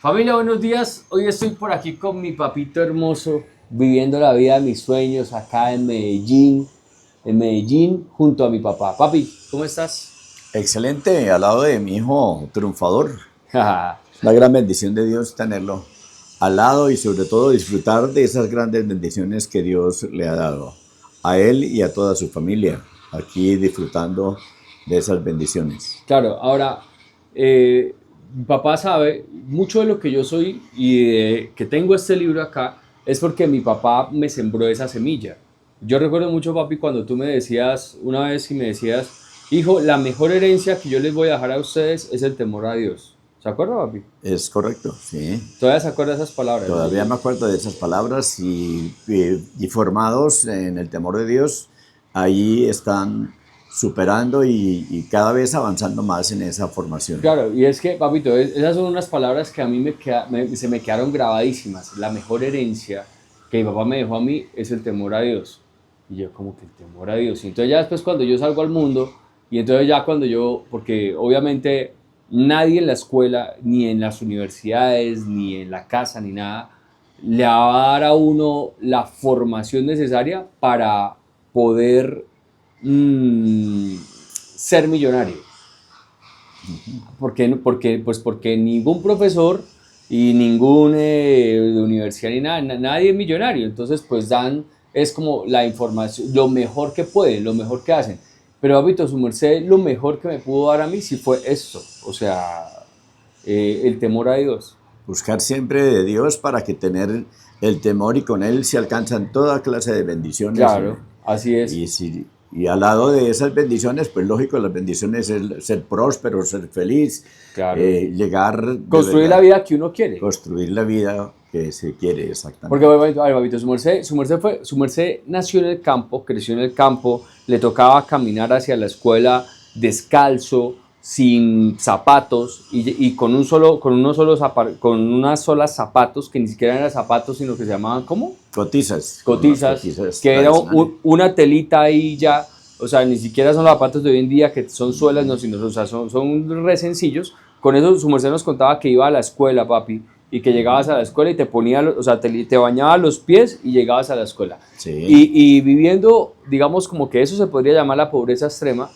Familia, buenos días. Hoy estoy por aquí con mi papito hermoso, viviendo la vida de mis sueños acá en Medellín, junto a mi papá. Papi, ¿cómo estás? Excelente, al lado de mi hijo triunfador. Jaja. Es una gran bendición de Dios tenerlo al lado y sobre todo disfrutar de esas grandes bendiciones que Dios le ha dado a él y a toda su familia. Aquí disfrutando de esas bendiciones. Claro, ahora, mi papá sabe mucho de lo que yo soy y de que tengo este libro acá es porque mi papá me sembró esa semilla. Yo recuerdo mucho, papi, cuando tú me decías una vez y me decías, hijo, la mejor herencia que yo les voy a dejar a ustedes es el temor a Dios. ¿Se acuerda, papi? Es correcto, sí. Todavía se acuerda de esas palabras, ¿no? Todavía me acuerdo de esas palabras y formados en el temor de Dios, ahí están superando y cada vez avanzando más en esa formación. Claro, y es que, papito, esas son unas palabras que a mí se me quedaron grabadísimas. La mejor herencia que mi papá me dejó a mí es el temor a Dios. Y yo como que el temor a Dios. Y entonces ya después cuando yo salgo al mundo, y entonces ya cuando yo, porque obviamente nadie en la escuela, ni en las universidades, ni en la casa, ni nada, le va a dar a uno la formación necesaria para poder ser millonario. Porque ningún profesor y ningún de universidad ni nada, nadie es millonario. Entonces, pues dan, es como la información, lo mejor que pueden, lo mejor que hacen. Pero, hábito, su merced, lo mejor que me pudo dar a mí sí fue esto. O sea, el temor a Dios. Buscar siempre de Dios para que tener el temor y con él se alcanzan toda clase de bendiciones. Claro, así es. Y al lado de esas bendiciones, pues lógico, las bendiciones es ser próspero, ser feliz, Claro. llegar de Construir la verdad, vida que uno quiere. construir la vida que se quiere Porque, exactamente. babito, su merced nació en el campo, creció en el campo, le tocaba caminar hacia la escuela descalzo, sin zapatos y con unas solas zapatos que ni siquiera eran zapatos, sino que se llamaban, ¿cómo? Cotizas, con unas Cotizas, cotizas que era tradicionales. una telita ahí ya, o sea, ni siquiera son los zapatos de hoy en día que son suelas, no, sino, o sea, son re sencillos. Con eso su merced nos contaba que iba a la escuela, papi, y que llegabas a la escuela y te ponía, o sea, te bañaba los pies y llegabas a la escuela. Sí. Y viviendo, digamos, como que eso se podría llamar la pobreza extrema,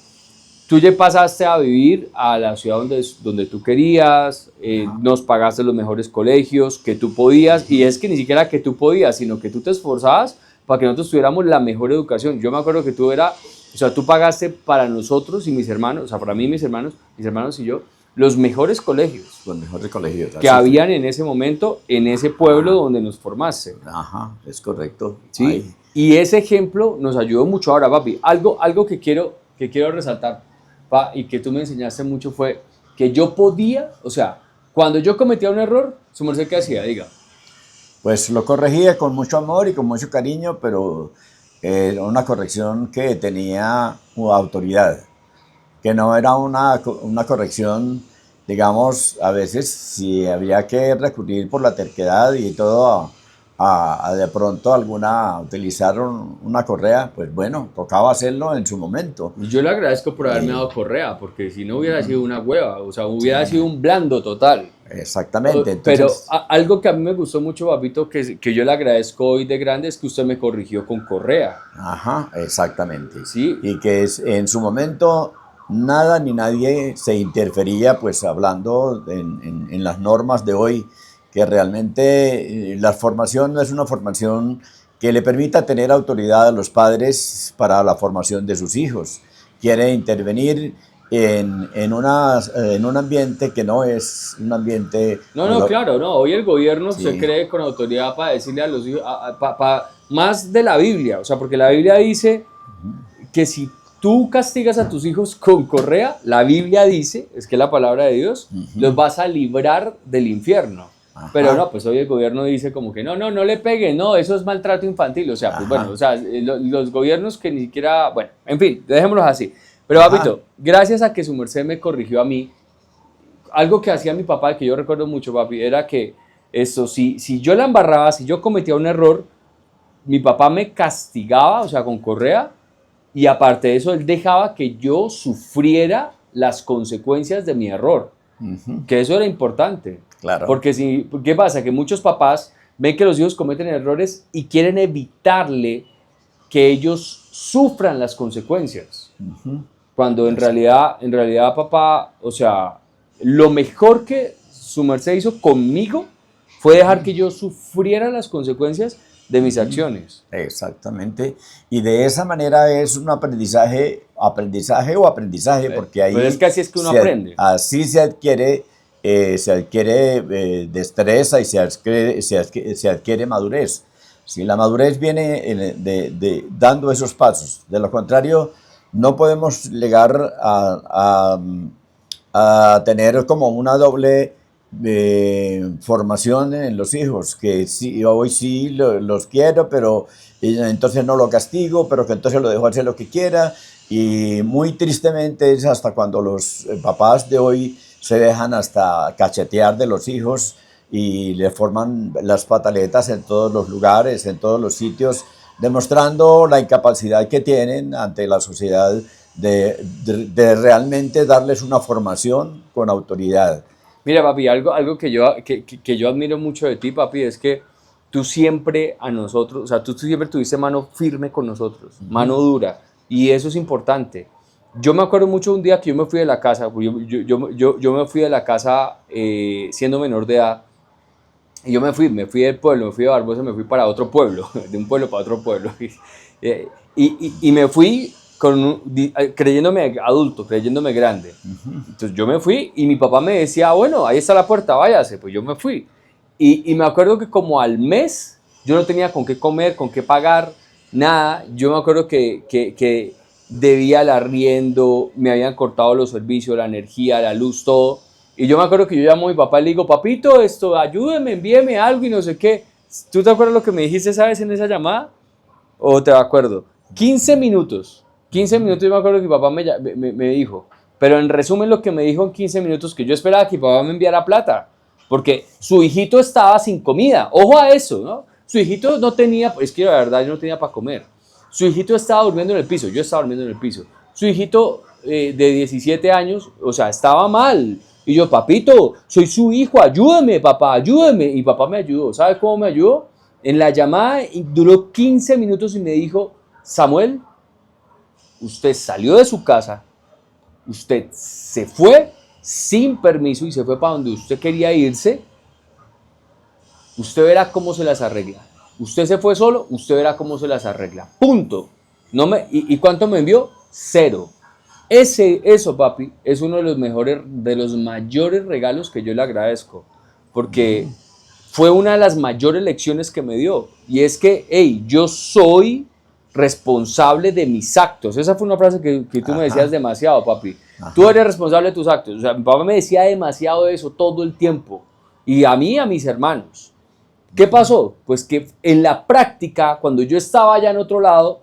tú ya pasaste a vivir a la ciudad donde tú querías, nos pagaste los mejores colegios que tú podías, y es que ni siquiera que tú podías, sino que tú te esforzabas para que nosotros tuviéramos la mejor educación. Yo me acuerdo que o sea, tú pagaste para nosotros y mis hermanos, o sea, para mí y mis hermanos y yo, los mejores colegios Los mejores colegios, que así fue. habían en ese momento, en ese pueblo donde nos formaste. Ajá, es correcto. ¿Sí? Ahí. Y ese ejemplo nos ayudó mucho. Ahora, papi, algo que quiero resaltar, y que tú me enseñaste mucho fue que yo podía, o sea, cuando yo cometía un error, su merced, ¿qué hacía? Diga. Pues lo corregía con mucho amor y con mucho cariño, pero era una corrección que tenía autoridad, que no era una corrección, digamos, a veces si había que recurrir por la terquedad y todo a de pronto utilizar una correa, pues bueno, tocaba hacerlo en su momento. Y yo le agradezco por haberme Eh, dado correa, porque si no hubiera sido una hueva, o sea, hubiera sido un blando total. exactamente, Pero entonces, algo que a mí me gustó mucho, papito, que yo le agradezco hoy de grande, es que usted me corrigió con correa. ajá, exactamente. Sí, Y que en su momento nada ni nadie se interfería, pues hablando en las normas de hoy, que realmente la formación no es una formación que le permita tener autoridad a los padres para la formación de sus hijos. Quiere intervenir en un ambiente que no es un ambiente... no, no, claro, no. Hoy el gobierno se Sí, cree con autoridad para decirle a los hijos, más de la Biblia, o sea, porque la Biblia dice que si tú castigas a tus hijos con correa, la Biblia dice, es que es la palabra de Dios, los vas a librar del infierno. Pero ajá, no, pues hoy el gobierno dice como que no le peguen, no, eso es maltrato infantil. O sea, pues bueno, o ajá, sea, los gobiernos que ni siquiera, bueno, en fin, dejémoslos así. Pero ajá. papito, gracias a que su merced me corrigió a mí, algo que hacía mi papá, que yo recuerdo mucho, papi, era que si yo la embarraba, si yo cometía un error, mi papá me castigaba, o sea, con correa, y aparte de eso, él dejaba que yo sufriera las consecuencias de mi error, Ujú. que eso era importante. Claro. Porque si, ¿qué pasa? Que muchos papás ven que los hijos cometen errores y quieren evitarle que ellos sufran las consecuencias. Cuando en realidad, papá, o sea, lo mejor que su merced hizo conmigo fue dejar que yo sufriera las consecuencias de mis acciones. Exactamente. Y de esa manera es un aprendizaje, porque Pues ahí es que así es que uno aprende. así se adquiere destreza y se adquiere madurez. Si la madurez viene dando esos pasos, de lo contrario, no podemos llegar a tener como una doble formación en los hijos, que sí, hoy sí los quiero, pero entonces no lo castigo, pero que entonces lo dejo hacer lo que quiera. Y muy tristemente es hasta cuando los papás de hoy se dejan hasta cachetear de los hijos y le forman las pataletas en todos los lugares, en todos los sitios, demostrando la incapacidad que tienen ante la sociedad de realmente darles una formación con autoridad. Mira, papi, algo que yo admiro mucho de ti, papi, es que tú siempre a nosotros, o sea, tú siempre tuviste mano firme con nosotros, mano dura, y eso es importante. Yo me acuerdo mucho un día que yo me fui de la casa, yo me fui de la casa siendo menor de edad, y yo me fui del pueblo, me fui de Barbosa, me fui para otro pueblo, de un pueblo para otro pueblo, y me fui creyéndome adulto, creyéndome grande. Entonces yo me fui y mi papá me decía, bueno, ahí está la puerta, váyase, pues yo me fui. Y me acuerdo que como al mes yo no tenía con qué comer, con qué pagar, nada. Yo me acuerdo que debía el arriendo, me habían cortado los servicios, la energía, la luz, todo. Y yo me acuerdo que yo llamo a mi papá y le digo, papito, esto, ayúdeme, envíeme algo y no sé qué. ¿Tú te acuerdas lo que me dijiste, sabes, en esa llamada? ¿O te acuerdo? 15 minutos. 15 minutos yo me acuerdo que mi papá me dijo. Pero en resumen lo que me dijo en 15 minutos, que yo esperaba que mi papá me enviara plata. Porque su hijito estaba sin comida. Ojo a eso, ¿no? Su hijito no tenía, es que la verdad yo no tenía para comer. Su hijito estaba durmiendo en el piso, yo estaba durmiendo en el piso. Su hijito de 17 años, o sea, estaba mal. Y yo, papito, soy su hijo, ayúdame, papá, ayúdame. Y papá me ayudó. ¿Sabe cómo me ayudó? En la llamada duró 15 minutos y me dijo, Samuel, usted salió de su casa, usted se fue sin permiso y se fue para donde usted quería irse, usted verá cómo se las arregla. Usted se fue solo, usted verá cómo se las arregla. Punto. ¿Y cuánto me envió? 0. Eso, papi, es uno de los mejores, de los mayores regalos que yo le agradezco. Porque fue una de las mayores lecciones que me dio. Y es que, hey, yo soy responsable de mis actos. Esa fue una frase que tú me decías demasiado, papi. Tú eres responsable de tus actos. O sea, mi papá me decía demasiado de eso todo el tiempo. Y a mí, a mis hermanos. ¿Qué pasó? Pues que en la práctica, cuando yo estaba allá en otro lado,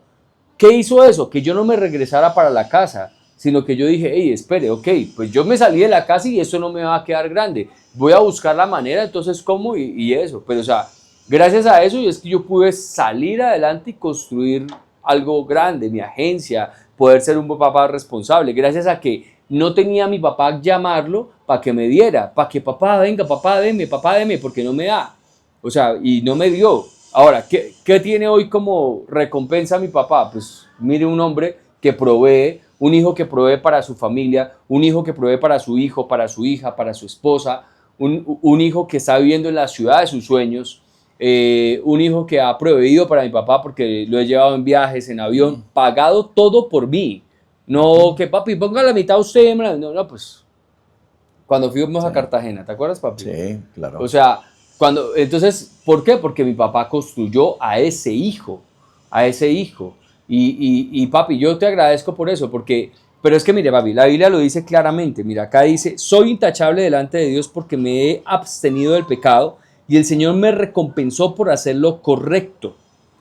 ¿qué hizo eso? Que yo no me regresara para la casa, sino que yo dije, hey, espere, ok, pues yo me salí de la casa y eso no me va a quedar grande. Voy a buscar la manera, entonces, ¿cómo? Y eso. Pero, o sea, gracias a eso es que yo pude salir adelante y construir algo grande, mi agencia, poder ser un papá responsable, gracias a que no tenía a mi papá llamarlo para que me diera, para que papá venga, papá deme, porque no me da. O sea, y no me dio. Ahora, ¿qué tiene hoy como recompensa mi papá? Pues mire, un hombre que provee, un hijo que provee para su familia, un hijo que provee para su hijo, para su hija, para su esposa, un hijo que está viviendo en la ciudad de sus sueños, un hijo que ha proveído para mi papá porque lo he llevado en viajes, en avión, pagado todo por mí. No, que papi, ponga la mitad usted. No, pues cuando fuimos a Cartagena, ¿te acuerdas, papi? Sí, claro. O sea, entonces, ¿por qué? Porque mi papá construyó a ese hijo, a ese hijo. Y papi, yo te agradezco por eso, pero es que mire, papi, la Biblia lo dice claramente. Mira, acá dice, soy intachable delante de Dios porque me he abstenido del pecado y el Señor me recompensó por hacer lo correcto.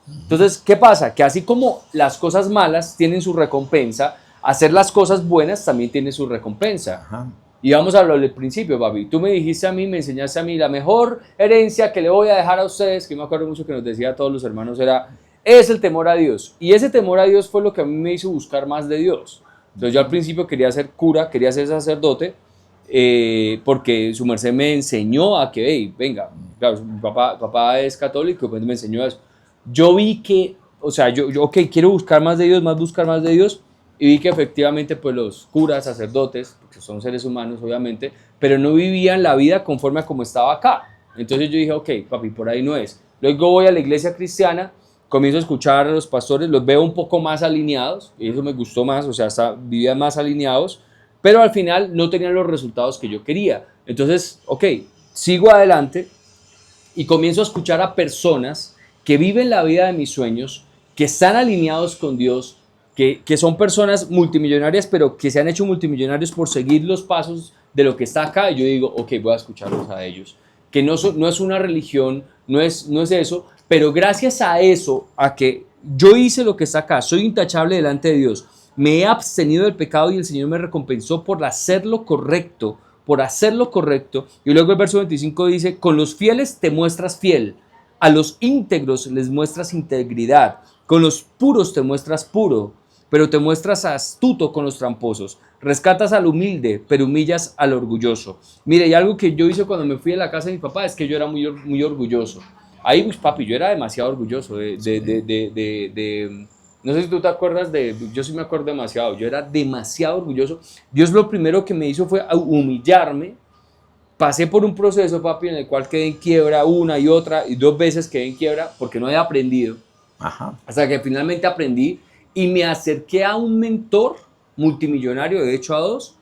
Entonces, ¿qué pasa? Que así como las cosas malas tienen su recompensa, hacer las cosas buenas también tiene su recompensa. Ajá. Y vamos a hablar del principio, papi. Tú me dijiste a mí, me enseñaste a mí, la mejor herencia que le voy a dejar a ustedes, que me acuerdo mucho que nos decía a todos los hermanos, es el temor a Dios. Y ese temor a Dios fue lo que a mí me hizo buscar más de Dios. Entonces yo al principio quería ser cura, quería ser sacerdote, porque su merced me enseñó a que, hey, venga, claro, mi papá es católico, pues me enseñó eso. Yo vi que, o sea, yo ok, quiero buscar más de Dios, buscar más de Dios, y vi que efectivamente, pues los curas, sacerdotes, porque son seres humanos, obviamente, pero no vivían la vida conforme a como estaba acá. Entonces yo dije, ok, papi, por ahí no es. Luego voy a la iglesia cristiana, comienzo a escuchar a los pastores, los veo un poco más alineados, y eso me gustó más, o sea, vivían más alineados, pero al final no tenían los resultados que yo quería. Entonces, ok, sigo adelante y comienzo a escuchar a personas que viven la vida de mis sueños, que están alineados con Dios, que son personas multimillonarias, pero que se han hecho multimillonarios por seguir los pasos de lo que está acá. Y yo digo, ok, voy a escucharlos a ellos. Que no es una religión, no es eso, pero gracias a eso, a que yo hice lo que está acá, soy intachable delante de Dios, me he abstenido del pecado y el Señor me recompensó por hacer lo correcto, Y luego el verso 25 dice, con los fieles te muestras fiel, a los íntegros les muestras integridad, con los puros te muestras puro, pero te muestras astuto con los tramposos. Rescatas al humilde, pero humillas al orgulloso. Mire, y algo que yo hice cuando me fui a la casa de mi papá es que yo era muy orgulloso. Ahí, pues, papi, yo era demasiado orgulloso no sé si tú te acuerdas yo sí me acuerdo demasiado, yo era demasiado orgulloso. Dios lo primero que me hizo fue humillarme. Pasé por un proceso, papi, en el cual quedé en quiebra una y otra, y 2 veces quedé en quiebra porque no había aprendido. Ajá. Hasta que finalmente aprendí y me acerqué a un mentor multimillonario, de hecho a 2,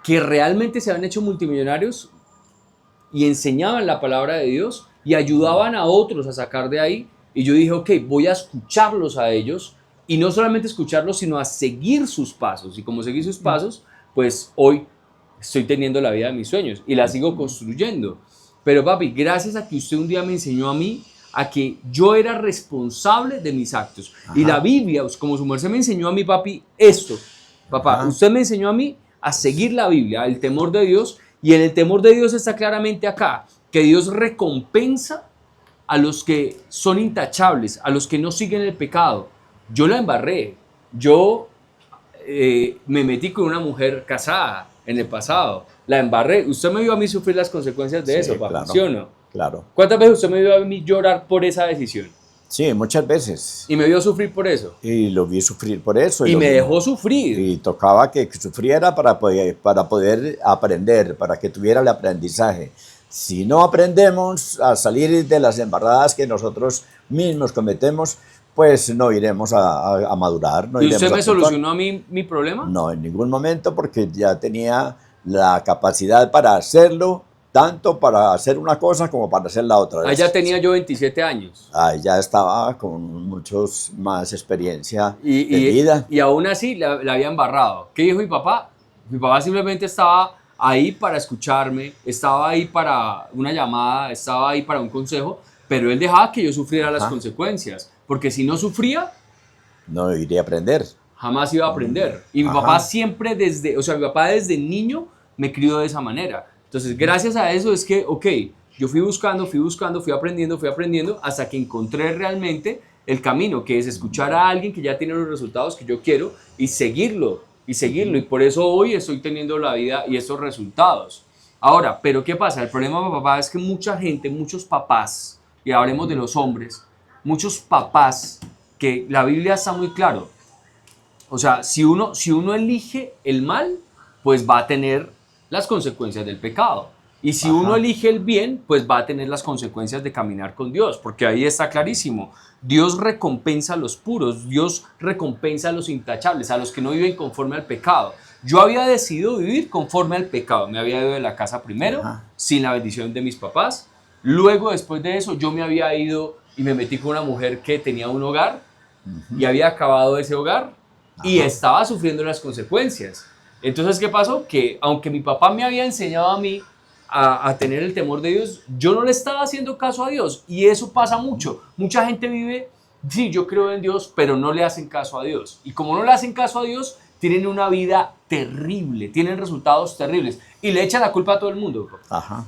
que realmente se habían hecho multimillonarios y enseñaban la palabra de Dios y ayudaban a otros a sacar de ahí. Y yo dije, ok, voy a escucharlos a ellos, y no solamente escucharlos, sino a seguir sus pasos. Y como seguí sus pasos, pues hoy estoy teniendo la vida de mis sueños y la sigo construyendo. Pero papi, gracias a que usted un día me enseñó a mí a que yo era responsable de mis actos. Ajá. Y la Biblia, como su merced me enseñó a mí, papi, esto. Papá, ajá, usted me enseñó a mí a seguir la Biblia, el temor de Dios, y en el temor de Dios está claramente acá, que Dios recompensa a los que son intachables, a los que no siguen el pecado. Yo la embarré, yo me metí con una mujer casada en el pasado, la embarré. Usted me vio a mí sufrir las consecuencias de eso, papá, claro, ¿sí o no? Claro. ¿Cuántas veces usted me vio a mí llorar por esa decisión? Sí, muchas veces. Y me vio sufrir por eso. Y lo vi sufrir por eso. Y me dejó sufrir. Y tocaba que sufriera para poder aprender, para que tuviera el aprendizaje. Si no aprendemos a salir de las embarradas que nosotros mismos cometemos, pues no iremos a madurar. No. ¿Y usted me solucionó a mí mi problema? No, en ningún momento, porque ya tenía la capacidad para hacerlo, tanto para hacer una cosa como para hacer la otra. Ahí ya tenía yo 27 años. Ahí ya estaba con muchos más experiencia de vida. Y aún así la había embarrado. ¿Qué dijo mi papá? Mi papá simplemente estaba ahí para escucharme, estaba ahí para una llamada, estaba ahí para un consejo, pero él dejaba que yo sufriera las consecuencias, porque si no sufría, no iría a aprender. Jamás iba a aprender. Y mi papá siempre mi papá desde niño me crió de esa manera. Entonces, gracias a eso es que, ok, yo fui buscando, fui aprendiendo, hasta que encontré realmente el camino, que es escuchar a alguien que ya tiene los resultados que yo quiero y seguirlo. Y por eso hoy estoy teniendo la vida y estos resultados. Ahora, ¿pero qué pasa? El problema, papá, es que mucha gente, muchos papás, y hablemos de los hombres, muchos papás, que la Biblia está muy claro. O sea, si uno elige el mal, pues va a tener las consecuencias del pecado. Y si uno elige el bien, pues va a tener las consecuencias de caminar con Dios, porque ahí está clarísimo. Dios recompensa a los puros, Dios recompensa a los intachables, a los que no viven conforme al pecado. Yo había decidido vivir conforme al pecado. Me había ido de la casa primero, sin la bendición de mis papás. Luego, después de eso, yo me había ido y me metí con una mujer que tenía un hogar y había acabado ese hogar y estaba sufriendo las consecuencias. Entonces, ¿qué pasó? Que aunque mi papá me había enseñado a mí a tener el temor de Dios, yo no le estaba haciendo caso a Dios. Y eso pasa mucho. Mucha gente vive, sí, yo creo en Dios, pero no le hacen caso a Dios. Y como no le hacen caso a Dios, tienen una vida terrible, tienen resultados terribles. Y le echan la culpa a todo el mundo.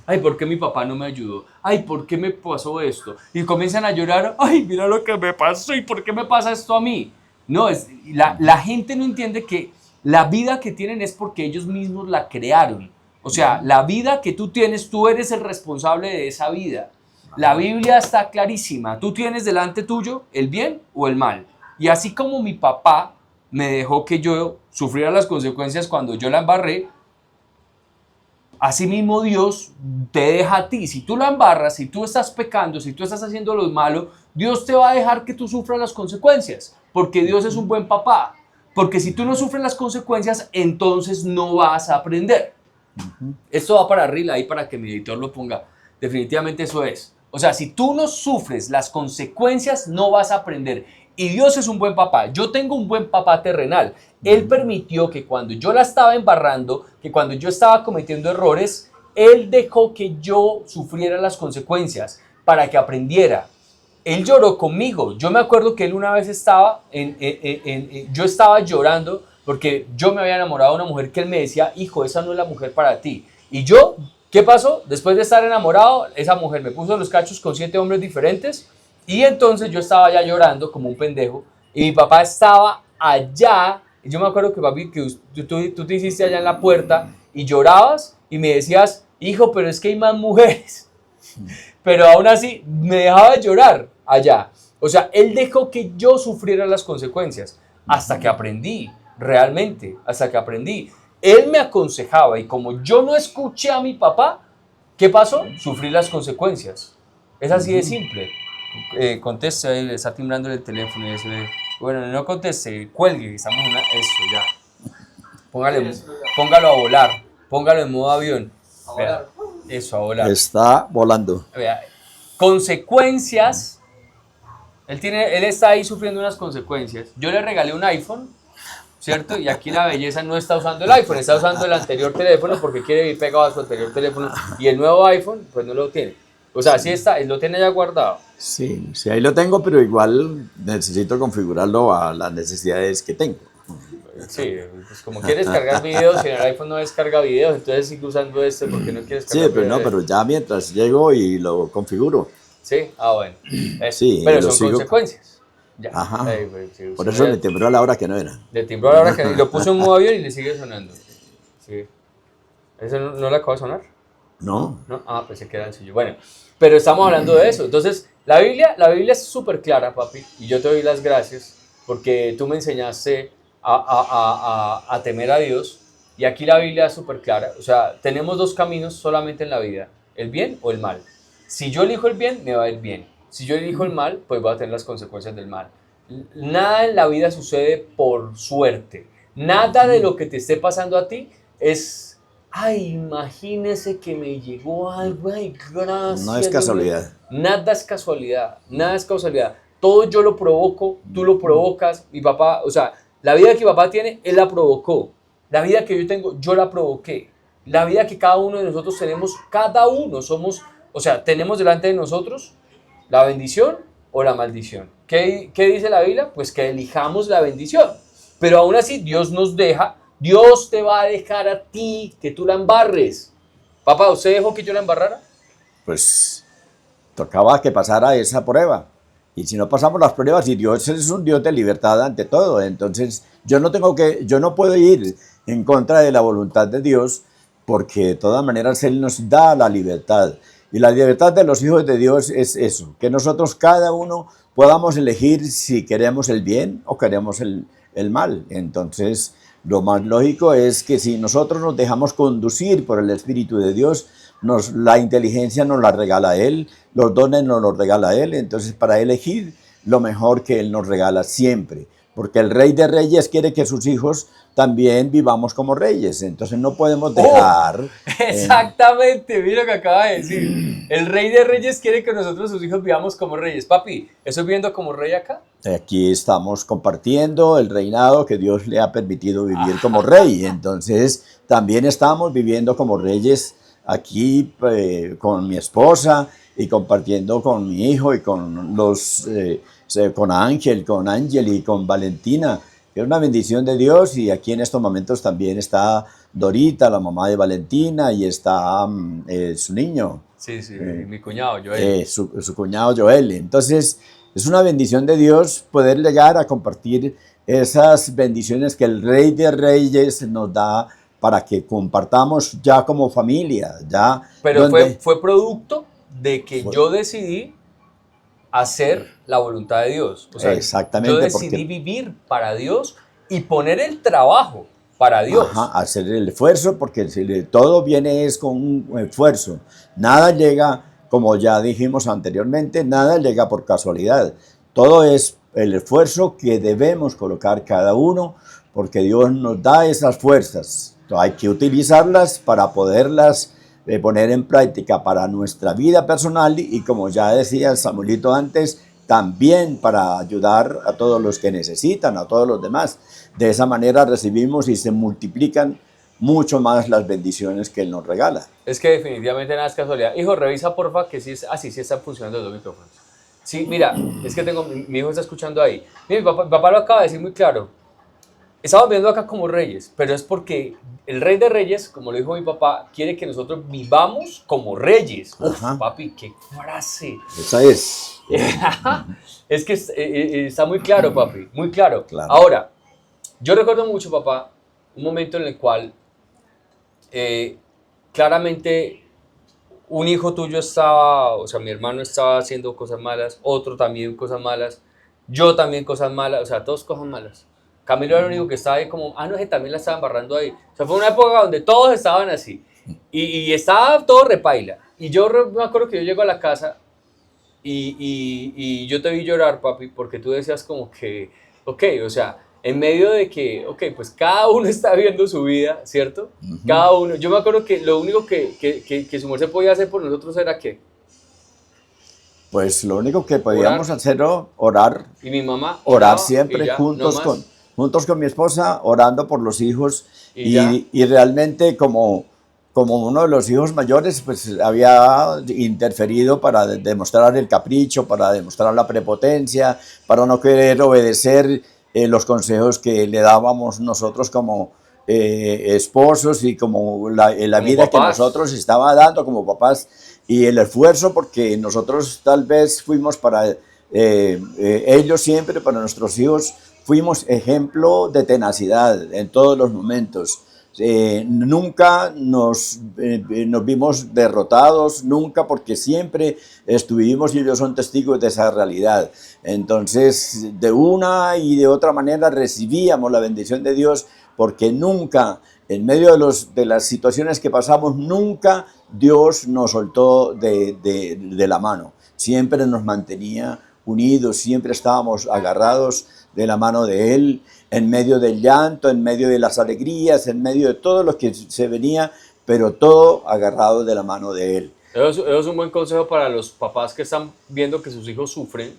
Ay, ¿por qué mi papá no me ayudó? Ay, ¿por qué me pasó esto? Y comienzan a llorar. Ay, mira lo que me pasó. ¿Y por qué me pasa esto a mí? No, la gente no entiende que la vida que tienen es porque ellos mismos la crearon. O sea, la vida que tú tienes, tú eres el responsable de esa vida. La Biblia está clarísima. Tú tienes delante tuyo el bien o el mal. Y así como mi papá me dejó que yo sufriera las consecuencias cuando yo la embarré, así mismo Dios te deja a ti. Si tú la embarras, si tú estás pecando, si tú estás haciendo lo malo, Dios te va a dejar que tú sufras las consecuencias. Porque Dios es un buen papá. Porque si tú no sufres las consecuencias, entonces no vas a aprender. Esto va para arriba ahí para que mi editor lo ponga. Definitivamente eso es. O sea, si tú no sufres las consecuencias, no vas a aprender. Y Dios es un buen papá. Yo tengo un buen papá terrenal. Él permitió que cuando yo la estaba embarrando, que cuando yo estaba cometiendo errores, Él dejó que yo sufriera las consecuencias para que aprendiera. Él lloró conmigo. Yo me acuerdo que él una vez estaba, yo estaba llorando porque yo me había enamorado de una mujer que él me decía, hijo, esa no es la mujer para ti. Y yo, ¿qué pasó? Después de estar enamorado, esa mujer me puso los cachos con 7 hombres diferentes y entonces yo estaba ya llorando como un pendejo y mi papá estaba allá. Y yo me acuerdo que papi, que tú te hiciste allá en la puerta y llorabas y me decías, hijo, pero es que hay más mujeres. Pero aún así me dejaba llorar allá. O sea, él dejó que yo sufriera las consecuencias hasta que aprendí, realmente, hasta que aprendí. Él me aconsejaba y como yo no escuché a mi papá, ¿qué pasó? Sufrí las consecuencias. Es así de simple. Conteste, está timbrando el teléfono y dice, bueno, no conteste, cuelgue, estamos en eso ya. Póngalo a volar, póngalo en modo avión. A volar. Eso, a volar. Está volando. Vea, consecuencias. Él está ahí sufriendo unas consecuencias. Yo le regalé un iPhone, ¿cierto? Y aquí la belleza no está usando el iPhone, está usando el anterior teléfono porque quiere ir pegado a su anterior teléfono. Y el nuevo iPhone, pues no lo tiene. O sea, sí está, él lo tiene ya guardado. Sí, sí, ahí lo tengo, pero igual necesito configurarlo a las necesidades que tengo. Sí, pues como quieres cargar videos y en el iPhone no descarga videos, entonces sigue usando este porque no quieres cargar Sí, pero no, pero ya mientras llego y lo configuro. Sí, bueno. Sí, pero lo son sigo. consecuencias. Ya. Ajá. Sí, por eso me tembló a la hora que no era. Le timbró a la hora que lo puso en modo avión y le sigue sonando. Sí. ¿Eso no le acaba de sonar? No. ¿No? Ah, pensé que era el suyo. Bueno, pero estamos hablando de eso. Entonces, la Biblia es súper clara, papi, y yo te doy las gracias porque tú me enseñaste a temer a Dios, y aquí la Biblia es súper clara. O sea, tenemos 2 caminos solamente en la vida, el bien o el mal. Si yo elijo el bien, me va a ir bien. Si yo elijo el mal, pues voy a tener las consecuencias del mal. Nada en la vida sucede por suerte. Nada de lo que te esté pasando a ti es, ay, imagínese que me llegó algo, ay, gracias. No es casualidad. Nada es casualidad, nada es casualidad. Todo yo lo provoco, tú lo provocas, mi papá, o sea, la vida que mi papá tiene, él la provocó. La vida que yo tengo, yo la provoqué. La vida que cada uno de nosotros tenemos, cada uno somos, o sea, tenemos delante de nosotros la bendición o la maldición. ¿Qué dice la Biblia? Pues que elijamos la bendición. Pero aún así, Dios nos deja, Dios te va a dejar a ti que tú la embarres. Papá, ¿usted dejó que yo la embarrara? Pues tocaba que pasara esa prueba. Y si no pasamos las pruebas, y Dios es un Dios de libertad ante todo, entonces yo no puedo ir en contra de la voluntad de Dios, porque de todas maneras Él nos da la libertad. Y la libertad de los hijos de Dios es eso, que nosotros cada uno podamos elegir si queremos el bien o queremos el mal. Entonces, lo más lógico es que si nosotros nos dejamos conducir por el Espíritu de Dios, la inteligencia nos la regala Él, los dones nos los regala Él, entonces para elegir lo mejor que Él nos regala siempre, porque el Rey de Reyes quiere que sus hijos también vivamos como reyes, entonces no podemos dejar... Exactamente, mira lo que acaba de decir. El Rey de Reyes quiere que nosotros, sus hijos, vivamos como reyes. Papi, ¿estoy viviendo como rey acá? Aquí estamos compartiendo el reinado que Dios le ha permitido vivir como rey, entonces también estamos viviendo como reyes aquí con mi esposa y compartiendo con mi hijo y con con Ángel y con Valentina, que es una bendición de Dios. Y aquí en estos momentos también está Dorita, la mamá de Valentina, y está su niño. Sí, mi cuñado Joel. Su cuñado Joel. Entonces es una bendición de Dios poder llegar a compartir esas bendiciones que el Rey de Reyes nos da para que compartamos ya como familia, ya. Pero donde, fue producto de que fue- yo decidí hacer la voluntad de Dios. O sea, yo exactamente, decidí porque vivir para Dios y poner el trabajo para ajá, Dios. hacer el esfuerzo, porque todo viene es con un esfuerzo. Nada llega, como ya dijimos anteriormente, nada llega por casualidad. Todo es el esfuerzo que debemos colocar cada uno, porque Dios nos da esas fuerzas. Hay que utilizarlas para poderlas poner en práctica para nuestra vida personal y como ya decía Samuelito antes, también para ayudar a todos los que necesitan, a todos los demás. De esa manera recibimos y se multiplican mucho más las bendiciones que Él nos regala. Es que definitivamente nada es casualidad. Hijo, revisa porfa que sí, sí están funcionando los dos micrófonos. Sí, mira, es que mi hijo está escuchando ahí. Mira, mi papá lo acaba de decir muy claro. Estamos viendo acá como reyes, pero es porque el rey de reyes, como lo dijo mi papá, quiere que nosotros vivamos como reyes. Uf, Ajá. papi, qué frase. Esa es. Es que está muy claro, papi, muy claro. Claro. Ahora, yo recuerdo mucho, papá, un momento en el cual claramente un hijo tuyo estaba, o sea, mi hermano estaba haciendo cosas malas, otro también cosas malas, yo también cosas malas, o sea, todos cosas malas. Camilo era el único que estaba ahí como, no, que también la estaban barrando ahí. O sea, fue una época donde todos estaban así. Y estaba todo repaila. Y yo me acuerdo que yo llego a la casa y yo te vi llorar, papi, porque tú decías como que, ok, o sea, en medio de que, ok, pues cada uno está viviendo su vida, ¿cierto? Cada uno. Yo me acuerdo que lo único que su mujer podía hacer por nosotros era que Pues lo único que podíamos hacer era orar, y mi mamá orar oraba y siempre ya, no juntos más, con mi esposa, orando por los hijos y ya. y realmente como uno de los hijos mayores, pues había interferido para demostrar el capricho, para demostrar la prepotencia, para no querer obedecer los consejos que le dábamos nosotros como esposos y como la Como vida que papás. nosotros estaba dando como papás y el esfuerzo porque nosotros tal vez fuimos para ellos siempre, para nuestros hijos, fuimos ejemplo de tenacidad en todos los momentos. Nunca nos vimos derrotados, nunca, porque siempre estuvimos y ellos son testigos de esa realidad. Entonces, de una y de otra manera recibíamos la bendición de Dios, porque nunca, en medio de las situaciones que pasamos, nunca Dios nos soltó de la mano. Siempre nos mantenía unidos, siempre estábamos agarrados de la mano de Él, en medio del llanto, en medio de las alegrías, en medio de todo lo que se venía, pero todo agarrado de la mano de Él. Eso es un buen consejo para los papás que están viendo que sus hijos sufren.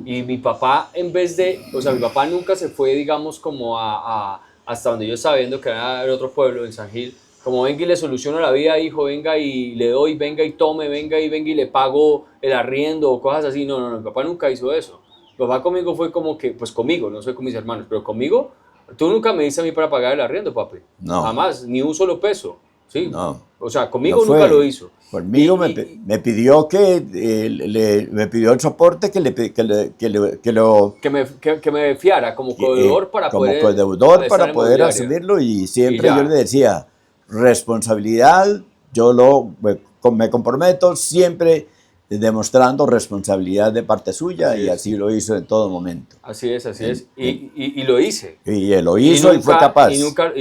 Y mi papá, en vez de, o sea, mi papá nunca se fue, digamos, como hasta donde yo estaba viendo que era el otro pueblo, en San Gil, como venga y le soluciono la vida, hijo, venga y le doy, venga y tome, venga y le pago el arriendo o cosas así. No, no, no, mi papá nunca hizo eso. Mi papá conmigo fue como que, pues conmigo, no soy con mis hermanos, pero conmigo, tú nunca me diste a mí para pagar el arriendo, papi. No. Jamás, ni un solo peso. Sí. No. O sea, conmigo No fue. nunca lo hizo. Conmigo me pidió me pidió el soporte que me fiara como codeudor para como poder, codeudor estar para en poder mobiliaria. asumirlo y siempre Y ya. yo le decía responsabilidad, me comprometo siempre demostrando responsabilidad de parte suya Así y es. así lo hizo en todo momento. Así es, así es. Y lo hice. Y él lo hizo y fue capaz. Y nunca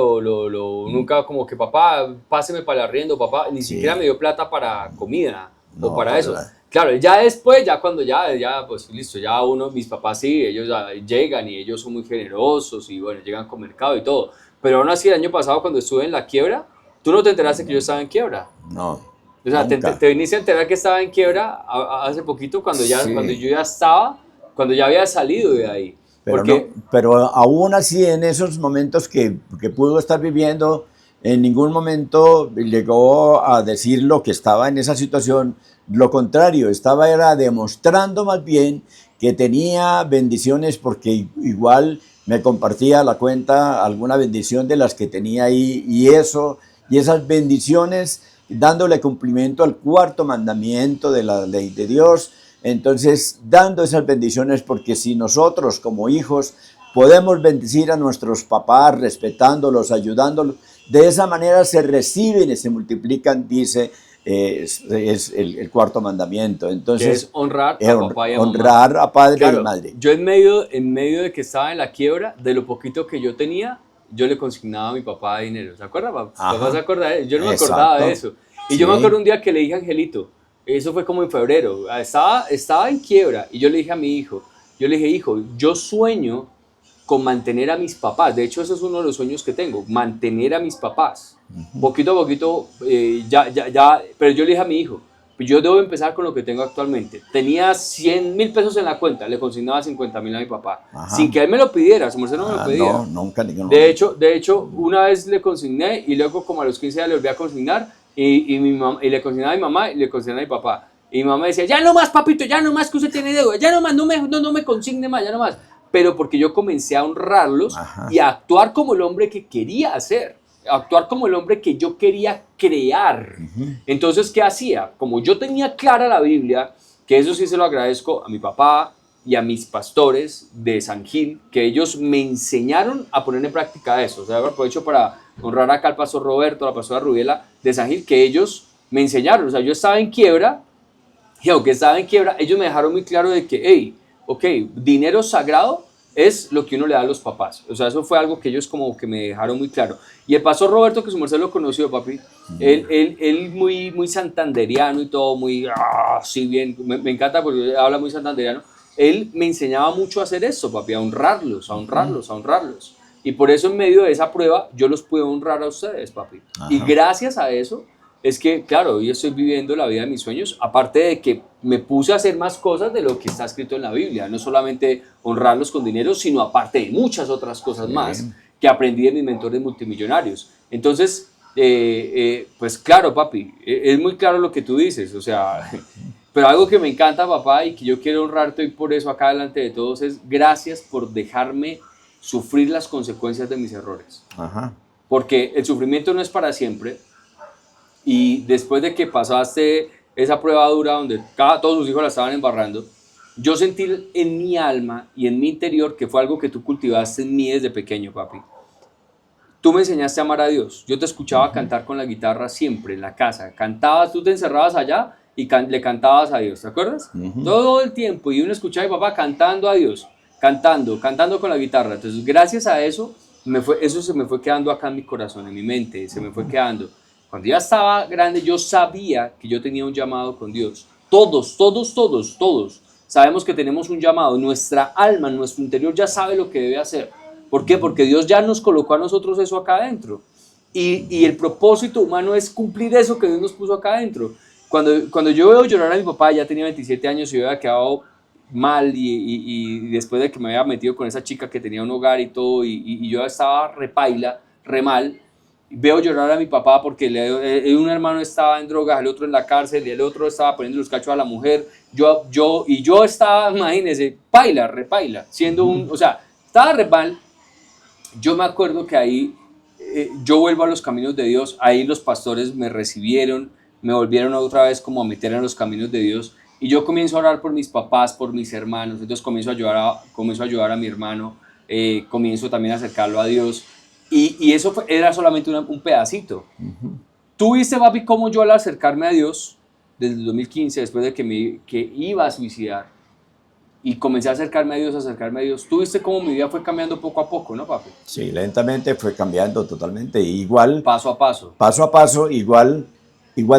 nunca como que papá, páseme para el arriendo, papá, ni siquiera me dio plata para comida o para para eso. nada. Claro, ya después, ya cuando ya, pues listo, ya mis papás sí, ellos ya llegan y ellos son muy generosos y bueno, llegan con mercado y todo. Pero aún así el año pasado cuando estuve en la quiebra, tú no te enteraste que yo estaba en quiebra. No. O sea, te viniste a enterar que estaba en quiebra hace poquito cuando yo ya estaba, cuando ya había salido de ahí. Pero aún así en esos momentos que pudo estar viviendo, en ningún momento llegó a decir lo que estaba en esa situación. Lo contrario, era demostrando más bien que tenía bendiciones porque igual me compartía la cuenta alguna bendición de las que tenía ahí y esas bendiciones dándole cumplimiento al cuarto mandamiento de la ley de Dios. Entonces, dando esas bendiciones, porque si nosotros como hijos podemos bendecir a nuestros papás respetándolos, ayudándolos. De esa manera se reciben y se multiplican, dice, es el cuarto mandamiento. Que Entonces, es honrar a papá y a mamá. honrar a padre y Claro, madre. yo en medio de que estaba en la quiebra, de lo poquito que yo tenía, yo le consignaba a mi papá dinero. ¿Se acuerda, papá? Ajá. ¿Papá se acuerda? Yo no me acordaba de eso. Y Sí. yo me acuerdo un día que le dije a Angelito, eso fue como en febrero, estaba en quiebra, y yo le dije a mi hijo, yo le dije, hijo, yo sueño con mantener a mis papás. De hecho, ese es uno de los sueños que tengo, mantener a mis papás. Poquito a poquito, pero yo le dije a mi hijo, yo debo empezar con lo que tengo actualmente. Tenía 100.000 pesos en la cuenta, le consignaba 50.000 a mi papá, Ajá. sin que él me lo pidiera, su merced no me lo pedía. No, nunca. De hecho, una vez le consigné y luego como a los 15 días le volví a consignar y le consignaba a mi mamá y le consignaba a mi papá. Y mi mamá decía, ya no más, papito, ya no más que usted tiene deuda, ya no más, no me consigne más, ya no más. Pero porque yo comencé a honrarlos. Ajá. Y a actuar como el hombre que quería hacer, actuar como el hombre que yo quería crear. Entonces, ¿qué hacía? Como yo tenía clara la Biblia, que eso sí se lo agradezco a mi papá y a mis pastores de San Gil, que ellos me enseñaron a poner en práctica eso. O sea, aprovecho para honrar acá al pastor Roberto, a la pastora Rubiela de San Gil, que ellos me enseñaron. O sea, yo estaba en quiebra, y aunque estaba en quiebra, ellos me dejaron muy claro de que, hey, ok, dinero sagrado es lo que uno le da a los papás. O sea, eso fue algo que ellos como que me dejaron muy claro. Y el pastor Roberto, que su merced lo conoció, papi, él muy santanderiano y todo, muy, sí, bien, me encanta porque habla muy santanderiano. Él me enseñaba mucho a hacer eso, papi, a honrarlos. Y por eso en medio de esa prueba yo los puedo honrar a ustedes, papi. Ajá. Y gracias a eso es que, claro, hoy estoy viviendo la vida de mis sueños, aparte de que me puse a hacer más cosas de lo que está escrito en la Biblia, no solamente honrarlos con dinero, sino aparte de muchas otras cosas más que aprendí de mis mentores multimillonarios. Entonces, pues claro, papi, es muy claro lo que tú dices, o sea, pero algo que me encanta, papá, y que yo quiero honrarte hoy por eso acá delante de todos es gracias por dejarme sufrir las consecuencias de mis errores. Ajá. Porque el sufrimiento no es para siempre. Y después de que pasaste esa prueba dura donde todos sus hijos la estaban embarrando, yo sentí en mi alma y en mi interior que fue algo que tú cultivaste en mí desde pequeño, papi. Tú me enseñaste a amar a Dios. Yo te escuchaba cantar con la guitarra siempre en la casa. Cantabas, tú te encerrabas allá y le cantabas a Dios, ¿te acuerdas? Todo el tiempo. Y uno escuchaba a mi papá cantando a Dios, cantando con la guitarra. Entonces, gracias a eso, eso se me fue quedando acá en mi corazón, en mi mente, se me fue quedando. Cuando ya estaba grande, yo sabía que yo tenía un llamado con Dios. Todos sabemos que tenemos un llamado. Nuestra alma, nuestro interior ya sabe lo que debe hacer. ¿Por qué? Porque Dios ya nos colocó a nosotros eso acá adentro. Y el propósito humano es cumplir eso que Dios nos puso acá adentro. Cuando yo veo llorar a mi papá, ya tenía 27 años y yo había quedado mal y después de que me había metido con esa chica que tenía un hogar y todo, y yo estaba repaila, re mal. Veo llorar a mi papá porque un hermano estaba en drogas, el otro en la cárcel y el otro estaba poniendo los cachos a la mujer. Yo estaba, imagínense, repaila, siendo o sea, estaba re mal. Yo me acuerdo que ahí yo vuelvo a los caminos de Dios, ahí los pastores me recibieron, me volvieron otra vez como a meter en los caminos de Dios y yo comienzo a orar por mis papás, por mis hermanos, entonces comienzo a ayudar a mi hermano, comienzo también a acercarlo a Dios. Y eso era solamente un pedacito. Tú viste, papi, cómo yo al acercarme a Dios desde el 2015, después de que iba a suicidar, y comencé a acercarme a Dios, tú viste cómo mi vida fue cambiando poco a poco, ¿no, papi? Sí, lentamente fue cambiando totalmente, igual. Paso a paso. Paso a paso, igual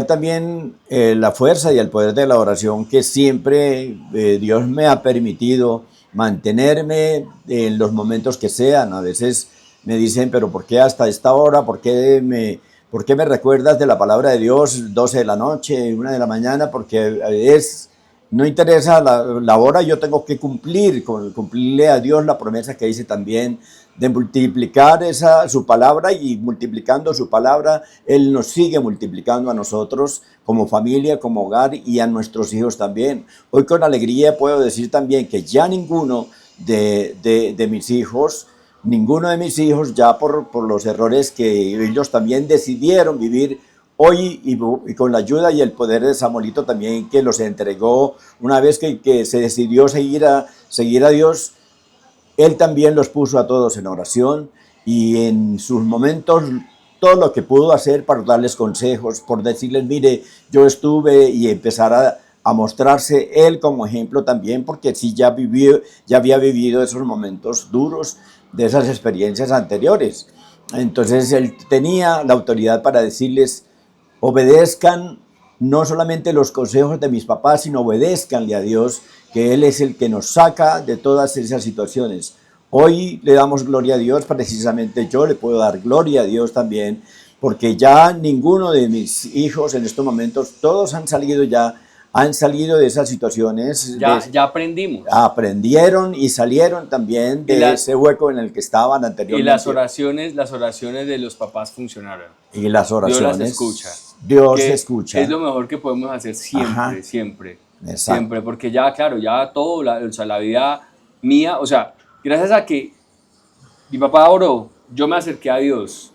también la fuerza y el poder de la oración que siempre Dios me ha permitido mantenerme en los momentos que sean. A veces me dicen, pero ¿por qué hasta esta hora? ¿Por qué me recuerdas de la palabra de Dios 12 de la noche, 1 de la mañana? Porque no interesa la hora, yo tengo que cumplirle a Dios la promesa que dice también de multiplicar su palabra, y multiplicando su palabra, Él nos sigue multiplicando a nosotros como familia, como hogar, y a nuestros hijos también. Hoy con alegría puedo decir también que ya ninguno de mis hijos ya por los errores que ellos también decidieron vivir hoy, y con la ayuda y el poder de Samuelito también, que los entregó una vez que se decidió seguir a Dios, Él también los puso a todos en oración y en sus momentos todo lo que pudo hacer para darles consejos, por decirles, mire, yo estuve y empezar a mostrarse él como ejemplo también, porque sí ya había vivido esos momentos duros de esas experiencias anteriores. Entonces él tenía la autoridad para decirles, obedezcan no solamente los consejos de mis papás, sino obedezcanle a Dios, que Él es el que nos saca de todas esas situaciones. Hoy le damos gloria a Dios, precisamente yo le puedo dar gloria a Dios también, porque ya ninguno de mis hijos en estos momentos, todos han salido de esas situaciones. Ya aprendimos. Aprendieron y salieron también de ese hueco en el que estaban anteriormente. Y las oraciones de los papás funcionaron. Y las oraciones. Dios las escucha. Dios escucha. Es lo mejor que podemos hacer siempre, Ajá. siempre. Exacto. Siempre, porque ya, claro, ya todo, o sea, la vida mía, o sea, gracias a que mi papá oró, yo me acerqué a Dios.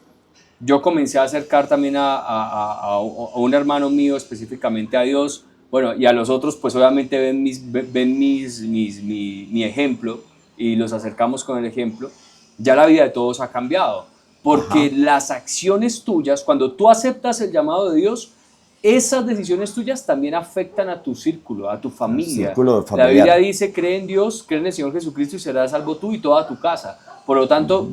Yo comencé a acercar también a un hermano mío específicamente a Dios. Bueno, y a los otros, pues obviamente ven mi ejemplo y los acercamos con el ejemplo. Ya la vida de todos ha cambiado. Porque las acciones tuyas, cuando tú aceptas el llamado de Dios, esas decisiones tuyas también afectan a tu círculo, a tu familia. Círculo familiar. La Biblia dice, cree en Dios, cree en el Señor Jesucristo y serás salvo tú y toda tu casa. Por lo tanto,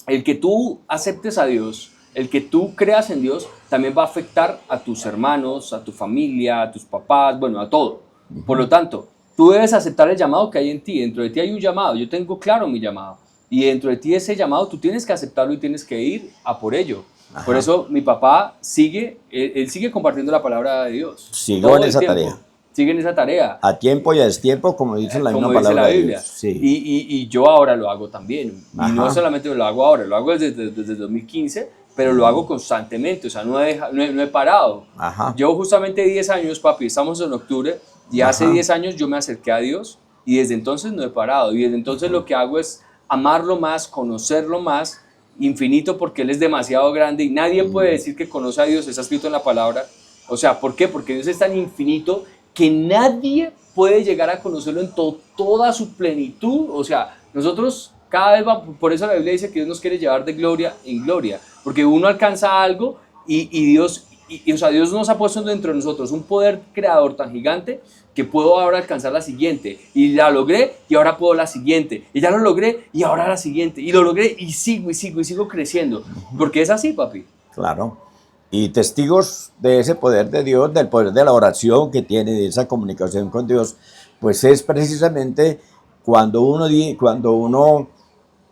el que tú aceptes a Dios, el que tú creas en Dios, también va a afectar a tus hermanos, a tu familia, a tus papás, bueno, a todo. Por lo tanto, tú debes aceptar el llamado que hay en ti. Dentro de ti hay un llamado, yo tengo claro mi llamado. Y dentro de ti ese llamado tú tienes que aceptarlo y tienes que ir a por ello. Ajá. Por eso mi papá él sigue compartiendo la palabra de Dios. Sigo en esa tarea. Sigue en esa tarea. A tiempo y a destiempo, como dice la misma palabra dice la Biblia. de Dios. Sí. Y yo ahora lo hago también. Ajá. Y no solamente lo hago ahora, lo hago desde 2015, pero lo hago constantemente, o sea, no he parado. Ajá. Yo justamente 10 años, papi, estamos en octubre, y hace 10 años yo me acerqué a Dios, y desde entonces no he parado. Y desde entonces lo que hago es amarlo más, conocerlo más, infinito, porque Él es demasiado grande y nadie puede decir que conoce a Dios, está escrito en la palabra. O sea, ¿por qué? Porque Dios es tan infinito que nadie puede llegar a conocerlo en toda su plenitud. O sea, nosotros cada vez vamos, por eso la Biblia dice que Dios nos quiere llevar de gloria en gloria, porque uno alcanza algo y Dios, o sea, Dios nos ha puesto dentro de nosotros un poder creador tan gigante que puedo ahora alcanzar la siguiente, y la logré y ahora puedo la siguiente, y ya lo logré y ahora la siguiente, y lo logré y sigo creciendo, porque es así, papi. Claro, y testigos de ese poder de Dios, del poder de la oración que tiene, de esa comunicación con Dios, pues es precisamente cuando uno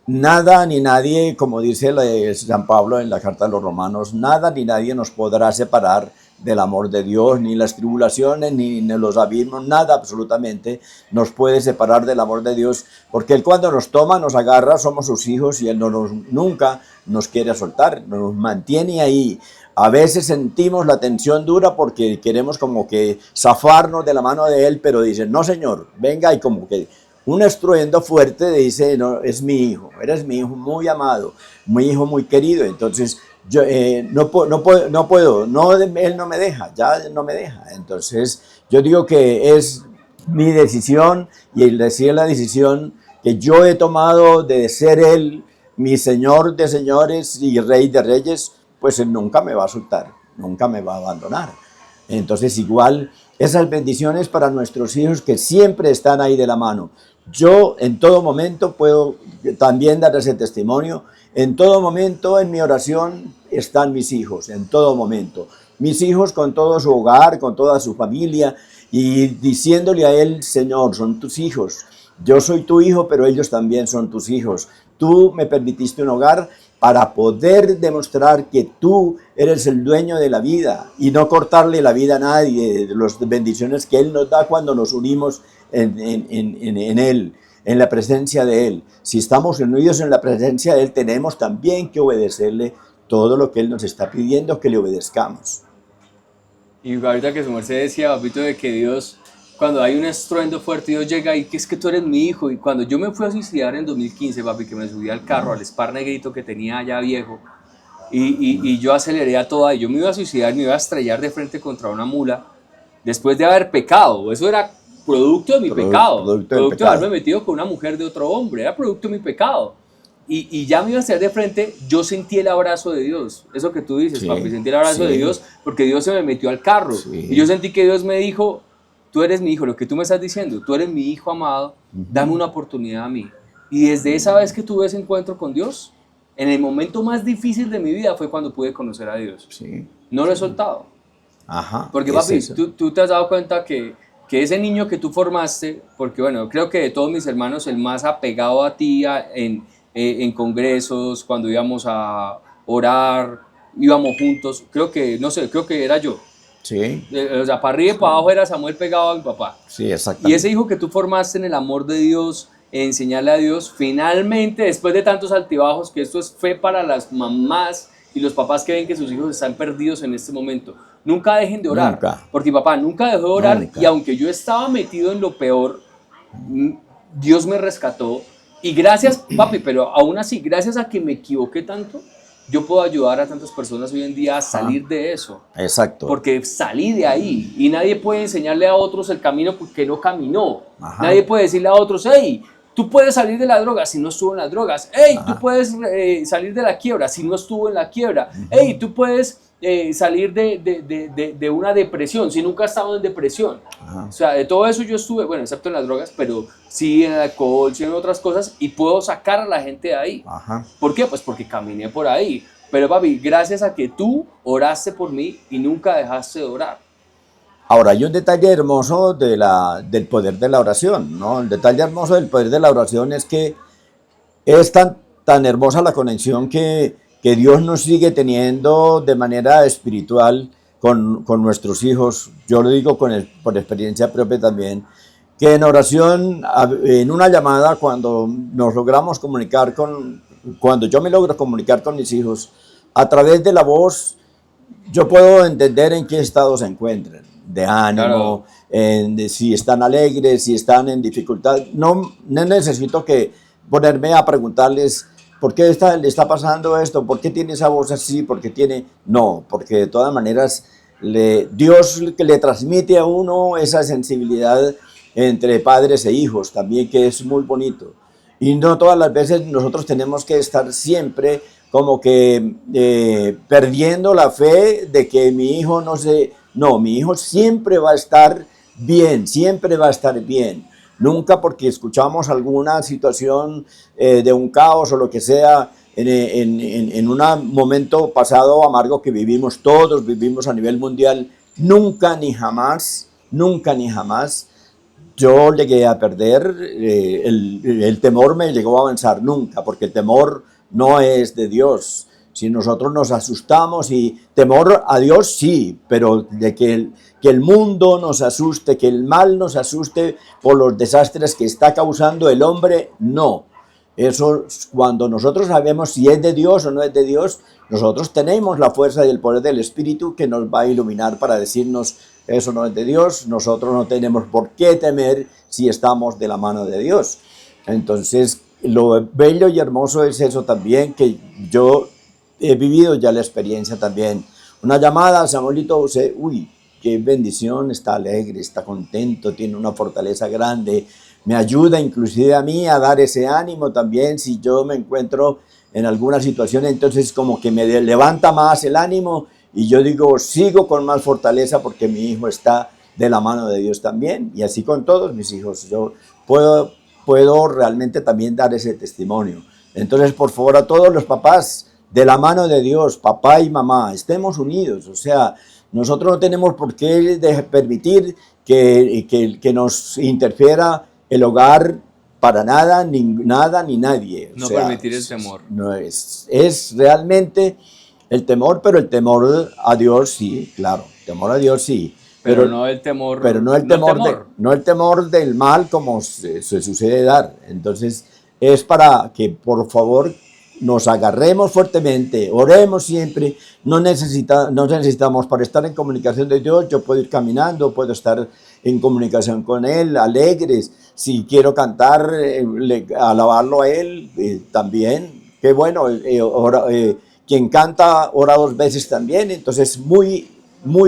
nada ni nadie, como dice San Pablo en la carta de los Romanos, nada ni nadie nos podrá separar del amor de Dios, ni las tribulaciones, ni los abismos, nada absolutamente nos puede separar del amor de Dios, porque Él cuando nos toma, nos agarra, somos sus hijos y Él nunca nos quiere soltar, nos mantiene ahí. A veces sentimos la tensión dura porque queremos como que zafarnos de la mano de Él, pero dicen, no Señor, venga, y como que un estruendo fuerte dice, no, es mi hijo, eres mi hijo muy amado, mi hijo muy querido. Entonces yo no puedo, él no me deja, ya no me deja. Entonces yo digo que es mi decisión, y el decir la decisión que yo he tomado de ser Él mi Señor de señores y Rey de reyes, pues Él nunca me va a soltar, nunca me va a abandonar. Entonces igual esas bendiciones para nuestros hijos que siempre están ahí de la mano. Yo en todo momento puedo también dar ese testimonio. En todo momento en mi oración están mis hijos, en todo momento. Mis hijos con todo su hogar, con toda su familia, y diciéndole a Él, Señor, son tus hijos. Yo soy tu hijo, pero ellos también son tus hijos. Tú me permitiste un hogar para poder demostrar que tú eres el dueño de la vida y no cortarle la vida a nadie, de las bendiciones que Él nos da cuando nos unimos en Él, en la presencia de Él. Si estamos unidos en la presencia de Él, tenemos también que obedecerle todo lo que Él nos está pidiendo que le obedezcamos. Y ahorita que su merced decía, papito, de que Dios, cuando hay un estruendo fuerte, Dios llega y que es que tú eres mi hijo. Y cuando yo me fui a suicidar en 2015, papi, que me subí al carro, al Spar negrito que tenía allá viejo, y yo aceleré a toda, y yo me iba a suicidar, me iba a estrellar de frente contra una mula, después de haber pecado. Eso era producto de mi pecado, producto del producto de haberme pecado. metido con una mujer de otro hombre, era producto de mi pecado. Y ya me iba a hacer de frente, yo sentí el abrazo de Dios, eso que tú dices, Sí, papi, sentí el abrazo de sí, Dios porque Dios se me metió al carro y yo sí. sentí que Dios me dijo, tú eres mi hijo, lo que tú me estás diciendo, tú eres mi hijo amado, dame una oportunidad a mí. Y desde esa vez que tuve ese encuentro con Dios, en el momento más difícil de mi vida fue cuando pude conocer a Dios. Sí, No lo he soltado. ajá, Porque es papi, eso. tú te has dado cuenta que ese niño que tú formaste, porque bueno, creo que de todos mis hermanos el más apegado a ti en congresos, cuando íbamos a orar, íbamos juntos, creo que, no sé, creo que era yo. Sí, O sea, para arriba y para abajo era Samuel pegado a mi papá. sí, Y ese exactamente. hijo que tú formaste en el amor de Dios, en enseñarle a Dios, finalmente, después de tantos altibajos, que esto es fe para las mamás y los papás que ven que sus hijos están perdidos en este momento, nunca dejen de orar, Nunca, porque mi papá nunca dejó de orar y nunca. aunque yo estaba metido en lo peor, Dios me rescató y gracias, papi, pero aún así, gracias a que me equivoqué tanto, yo puedo ayudar a tantas personas hoy en día a Ajá, salir de eso exacto. porque salí de ahí y nadie puede enseñarle a otros el camino porque no caminó. Ajá, Nadie puede decirle a otros, hey, tú puedes salir de la droga si no estuvo en las drogas. Hey, tú ajá, puedes salir de la quiebra si no estuvo en la quiebra. Hey, tú puedes salir de una depresión si nunca has estado en depresión. ajá, O sea, de todo eso yo estuve, bueno, excepto en las drogas, pero sí en el alcohol, sí en otras cosas y puedo sacar a la gente de ahí. ajá. ¿Por qué? Pues porque caminé por ahí. Pero papi, gracias a que tú oraste por mí y nunca dejaste de orar. Ahora, hay un detalle hermoso del poder de la oración, ¿no? El detalle hermoso del poder de la oración es que es tan hermosa la conexión que Dios nos sigue teniendo de manera espiritual con nuestros hijos. Yo lo digo por experiencia propia también, que en oración, en una llamada, cuando nos logramos comunicar cuando yo me logro comunicar con mis hijos, a través de la voz, yo puedo entender en qué estado se encuentran, de Claro, ánimo, si están alegres, si están en dificultad. No necesito que ponerme a preguntarles por qué le está pasando esto, por qué tiene esa voz así, por qué tiene... No, porque de todas maneras Dios que le transmite a uno esa sensibilidad entre padres e hijos también, que es muy bonito. Y no todas las veces nosotros tenemos que estar siempre como que perdiendo la fe de que mi hijo no se... No, mi hijo siempre va a estar bien, siempre va a estar bien. Nunca porque escuchamos alguna situación de un caos o lo que sea en un momento pasado amargo que vivimos todos, vivimos a nivel mundial, nunca ni jamás yo llegué a perder, el temor me llegó a avanzar nunca, porque el temor no es de Dios. Si nosotros nos asustamos y temor a Dios sí, pero de que el mundo nos asuste, que el mal nos asuste por los desastres que está causando el hombre, no. Eso, cuando nosotros sabemos si es de Dios o no es de Dios, nosotros tenemos la fuerza y el poder del Espíritu que nos va a iluminar para decirnos eso no es de Dios, nosotros no tenemos por qué temer si estamos de la mano de Dios. Entonces, lo bello y hermoso es eso también, que yo he vivido ya la experiencia también. Una llamada, Samuelito, uy, qué bendición, está alegre, está contento, tiene una fortaleza grande, me ayuda inclusive a mí a dar ese ánimo también si yo me encuentro en alguna situación, entonces como que me levanta más el ánimo y yo digo, sigo con más fortaleza porque mi hijo está de la mano de Dios también y así con todos mis hijos, yo puedo realmente también dar ese testimonio. Entonces, por favor, a todos los papás, de la mano de Dios, papá y mamá, estemos unidos, o sea, nosotros no tenemos por qué permitir que nos interfiera el hogar para nada, ni nadie. O no sea, permitir el temor. no es realmente el temor, pero el temor a Dios sí, claro, temor a Dios sí, Pero no el temor, pero no el temor. no el temor del mal como se sucede dar. Entonces, es para que por favor nos agarremos fuertemente, oremos siempre, no necesitamos para estar en comunicación de Dios, yo puedo ir caminando, puedo estar en comunicación con Él, alegres, si quiero cantar, alabarlo a Él, también, qué bueno, quien canta ora dos veces también, entonces muy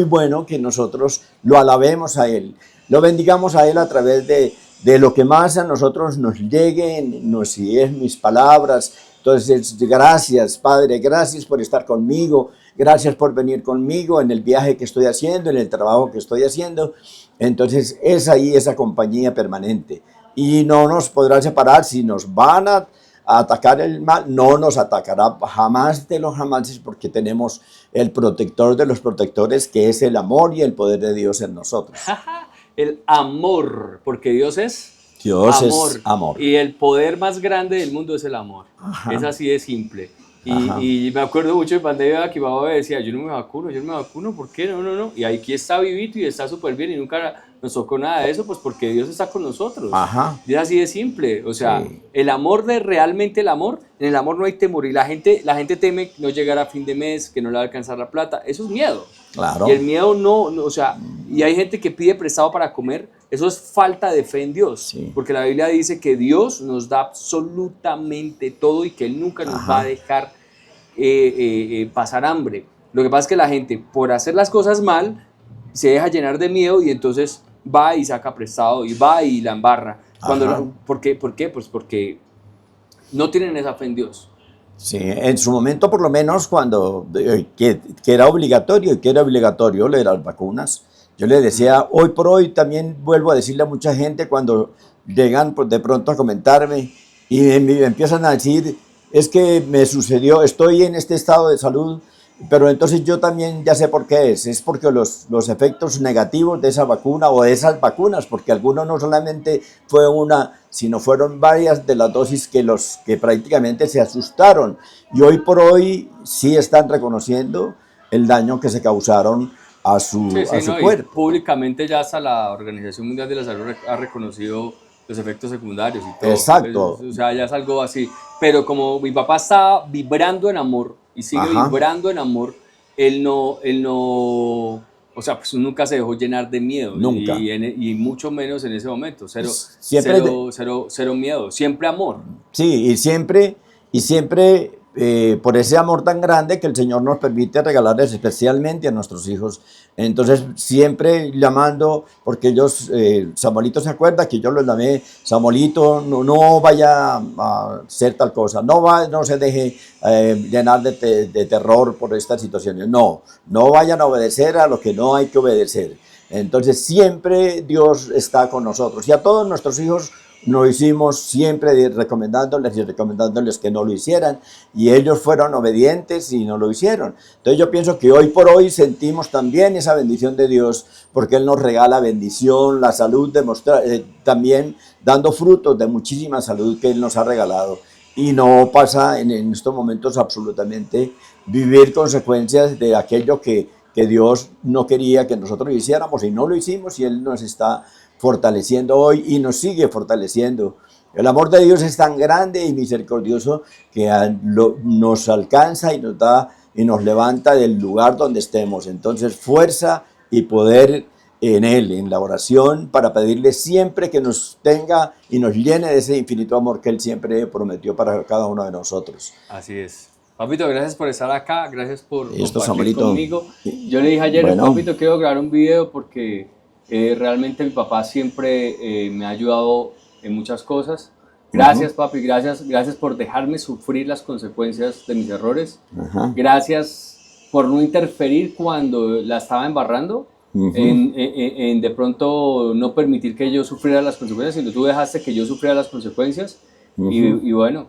bueno que nosotros lo alabemos a Él. lo bendigamos a Él a través de lo que más a nosotros nos llegue, si es mis palabras. Entonces, gracias, Padre, gracias por estar conmigo, gracias por venir conmigo en el viaje que estoy haciendo, en el trabajo que estoy haciendo. Entonces, es ahí esa compañía permanente. Y no nos podrá separar. Si nos van a atacar el mal, no nos atacará jamás de los jamases, porque tenemos el protector de los protectores, que es el amor y el poder de Dios en nosotros. El amor, porque Dios es Dios amor. es amor. Y el poder más grande del mundo es el amor. Ajá. Es así de simple. Ajá. Y me acuerdo mucho de pandemia que mi papá me decía, yo no me vacuno, ¿por qué? No. Y aquí está vivito y está súper bien y nunca nos tocó nada de eso, pues porque Dios está con nosotros. Ajá. Y es así de simple. O sea, Sí. el amor realmente el amor, en el amor no hay temor. Y la gente teme no llegar a fin de mes, que no le va a alcanzar la plata. Eso es miedo. Claro. Y el miedo no, o sea, y hay gente que pide prestado para comer. Eso es falta de fe en Dios, Sí. porque la Biblia dice que Dios nos da absolutamente todo y que Él nunca nos va a dejar pasar hambre. Lo que pasa es que la gente, por hacer las cosas mal, se deja llenar de miedo y entonces va y saca prestado y va y la embarra. ¿Por qué? Pues porque no tienen esa fe en Dios. Sí, en su momento, por lo menos, cuando que era obligatorio leer las vacunas, yo le decía, hoy por hoy también vuelvo a decirle a mucha gente cuando llegan pues, de pronto a comentarme y me empiezan a decir, es que me sucedió, estoy en este estado de salud, pero entonces yo también ya sé por qué es porque los efectos negativos de esa vacuna o de esas vacunas, porque algunos no solamente fue una, sino fueron varias de las dosis que prácticamente se asustaron y hoy por hoy sí están reconociendo el daño que se causaron a su cuerpo. Y públicamente ya hasta la Organización Mundial de la Salud ha reconocido los efectos secundarios y todo. Exacto. O sea, ya es algo así. Pero como mi papá estaba vibrando en amor y sigue vibrando en amor, él no, o sea, pues nunca se dejó llenar de miedo. Nunca. Y mucho menos en ese momento. Cero miedo, siempre amor. Sí, y siempre por ese amor tan grande que el Señor nos permite regalarles especialmente a nuestros hijos. Entonces, siempre llamando, porque ellos, Samuelito se acuerda que yo los llamé, Samuelito, no vaya a hacer tal cosa, no se deje llenar de terror por estas situaciones, no vayan a obedecer a lo que no hay que obedecer. Entonces, siempre Dios está con nosotros y a todos nuestros hijos lo hicimos siempre recomendándoles que no lo hicieran y ellos fueron obedientes y no lo hicieron. Entonces yo pienso que hoy por hoy sentimos también esa bendición de Dios porque Él nos regala bendición, la salud, también dando frutos de muchísima salud que Él nos ha regalado y no pasa en estos momentos absolutamente vivir consecuencias de aquello que Dios no quería que nosotros hiciéramos y no lo hicimos y Él nos está fortaleciendo hoy y nos sigue fortaleciendo. El amor de Dios es tan grande y misericordioso que nos alcanza y nos da y nos levanta del lugar donde estemos. Entonces, fuerza y poder en Él, en la oración, para pedirle siempre que nos tenga y nos llene de ese infinito amor que Él siempre prometió para cada uno de nosotros. Así es. Papito, gracias por estar acá, gracias por compartir Samuelito, conmigo. Yo le dije ayer, papito, quiero grabar un video porque realmente mi papá siempre me ha ayudado en muchas cosas. Gracias, papi, gracias por dejarme sufrir las consecuencias de mis errores. Gracias por no interferir cuando la estaba embarrando, en de pronto no permitir que yo sufriera las consecuencias, sino tú dejaste que yo sufriera las consecuencias. Y bueno,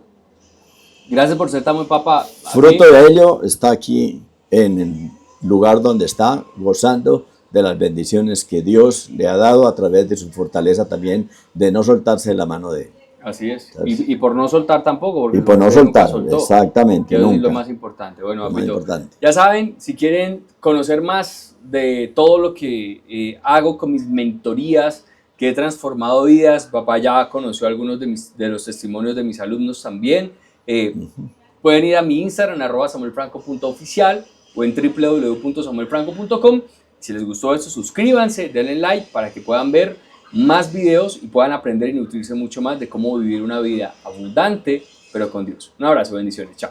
gracias por ser tan buen papá. Fruto de ello está aquí en el lugar donde está, gozando de las bendiciones que Dios le ha dado a través de su fortaleza también, de no soltarse de la mano de Él. Así es, y por no soltar tampoco. Porque y por no soltar, soltó, exactamente, que nunca. es lo más importante. Bueno, papito, importante. Ya saben, si quieren conocer más de todo lo que hago con mis mentorías, que he transformado vidas, papá ya conoció algunos de los testimonios de mis alumnos también. Pueden ir a mi Instagram, @samuelfranco.oficial o en www.samuelfranco.com. Si les gustó esto, suscríbanse, denle like para que puedan ver más videos y puedan aprender y nutrirse mucho más de cómo vivir una vida abundante, pero con Dios. Un abrazo, bendiciones, chao.